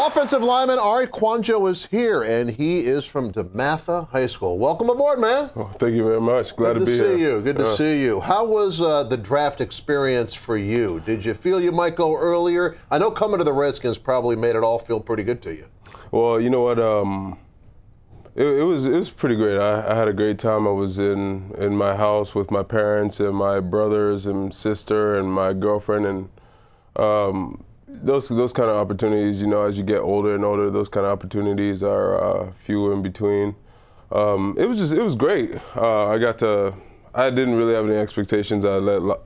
Offensive lineman Arie Kouandjio is here, and he is from DeMatha High School. Welcome aboard, man. Oh, thank you very much. Glad to be here. Good to see you. Good to see you. How was the draft experience for you? Did you feel you might go earlier? I know coming to the Redskins probably made it all feel pretty good to you. Well, you know what? It was pretty great. I had a great time. I was in my house with my parents and my brothers and sister and my girlfriend, and those kind of opportunities, you know, as you get older and older, those kind of opportunities are few in between. It was great. I didn't really have any expectations. I let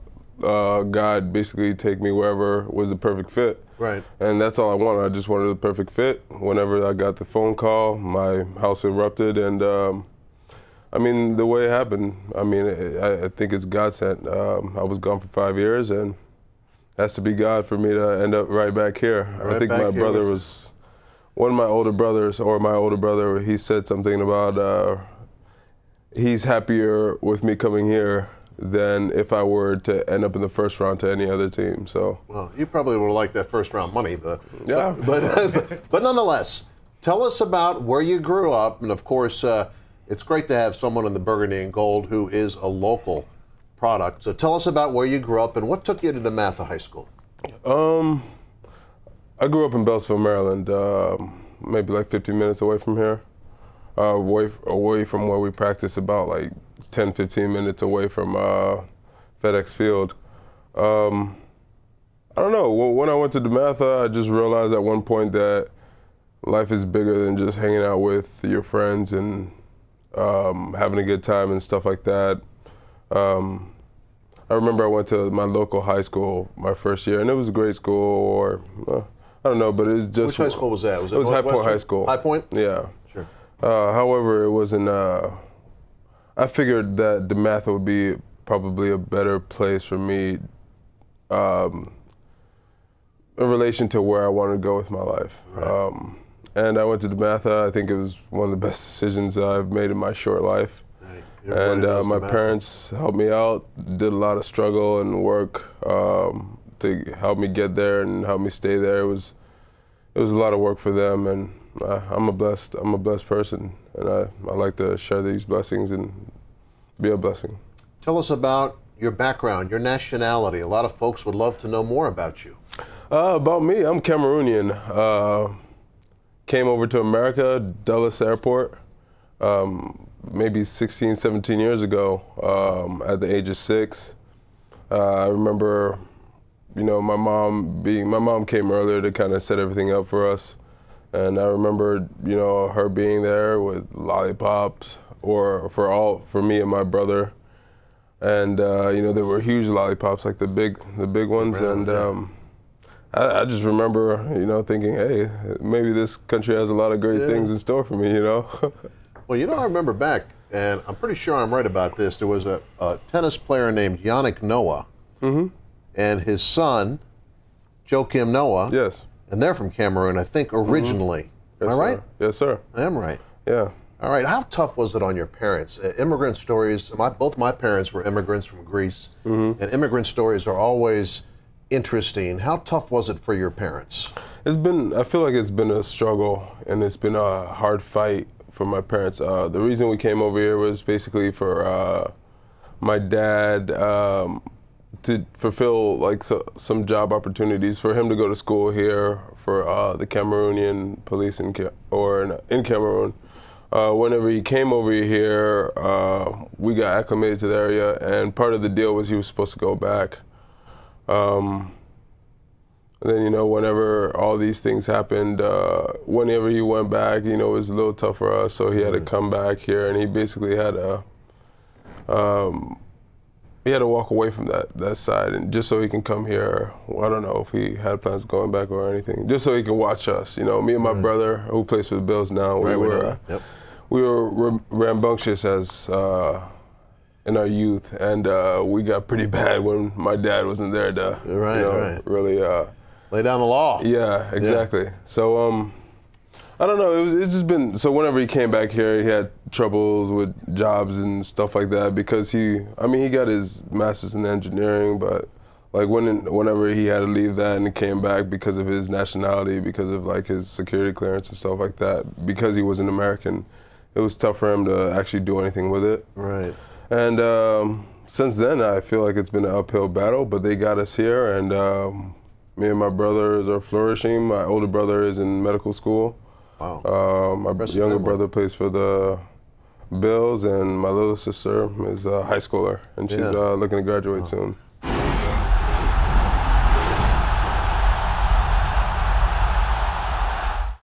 God basically take me wherever was the perfect fit. Right. And that's all I wanted. I just wanted the perfect fit. Whenever I got the phone call, my house erupted, and I mean, the way it happened, I mean, I think it's God sent. I was gone for 5 years, and it has to be God for me to end up right back here. I think my brother was, one of my older brothers, or my older brother, he said something about he's happier with me coming here than if I were to end up in the first round to any other team. So, well, you probably would have liked that first round money, but nonetheless, tell us about where you grew up, and of course, it's great to have someone in the burgundy and gold who is a local product. So tell us about where you grew up and what took you to DeMatha High School. I grew up in Beltsville, Maryland, maybe like 15 minutes away from here, away from where we practice, about like 10, 15 minutes away from FedEx Field. I don't know, when I went to DeMatha, I just realized at one point that life is bigger than just hanging out with your friends and having a good time and stuff like that. I remember I went to my local high school my first year, and it was a great school, or I don't know, but it's just... Which high school was that? It was High Point High School. High Point? Yeah. Sure. However, it wasn't... I figured that DeMatha would be probably a better place for me in relation to where I wanted to go with my life. Right. And I went to DeMatha. I think it was one of the best decisions I've made in my short life. And my parents helped me out, did a lot of struggle and work to help me get there and help me stay there. It was a lot of work for them, and I'm a blessed person, and I like to share these blessings and be a blessing. Tell us about your background, your nationality. A lot of folks would love to know more about you. About me, I'm Cameroonian. Came over to America, Dulles Airport. Maybe 16, 17 years ago, at the age of 6. I remember, you know, my mom came earlier to kind of set everything up for us. And I remember, you know, her being there with lollipops, or for me and my brother. And, you know, there were huge lollipops, like the big ones. And I just remember, you know, thinking, hey, maybe this country has a lot of great things in store for me, you know? Well, you know, I remember back, and I'm pretty sure I'm right about this, there was a tennis player named Yannick Noah, and his son, Joakim Noah. Yes. And they're from Cameroon, I think, originally. Yes, Am I right? Sir. Yes, sir. I am right. Yeah. All right. How tough was it on your parents? Immigrant stories, both my parents were immigrants from Greece, and immigrant stories are always interesting. How tough was it for your parents? I feel like it's been a struggle, and it's been a hard fight for my parents. The reason we came over here was basically for my dad to fulfill like some job opportunities, for him to go to school here for the Cameroonian police in Cameroon. Whenever he came over here, we got acclimated to the area, and part of the deal was he was supposed to go back. And then, you know, whenever all these things happened, whenever he went back, you know, it was a little tough for us, so he had to come back here, and he basically had to walk away from that side, and just so he can come here. I don't know if he had plans of going back or anything, just so he can watch us. You know, me and my brother, who plays for the Bills now, we were rambunctious as in our youth, and we got pretty bad when my dad wasn't there to really lay down the law. Yeah, exactly. Yeah. So I don't know. It's just been, so whenever he came back here, he had troubles with jobs and stuff like that, because he got his master's in engineering, but like whenever he had to leave that and came back because of his nationality, because of like his security clearance and stuff like that, because he was an American, it was tough for him to actually do anything with it. Right. And since then, I feel like it's been an uphill battle, but they got us here, and me and my brothers are flourishing. My older brother is in medical school. Wow. My younger brother plays for the Bills, and my little sister is a high schooler, and she's looking to graduate soon.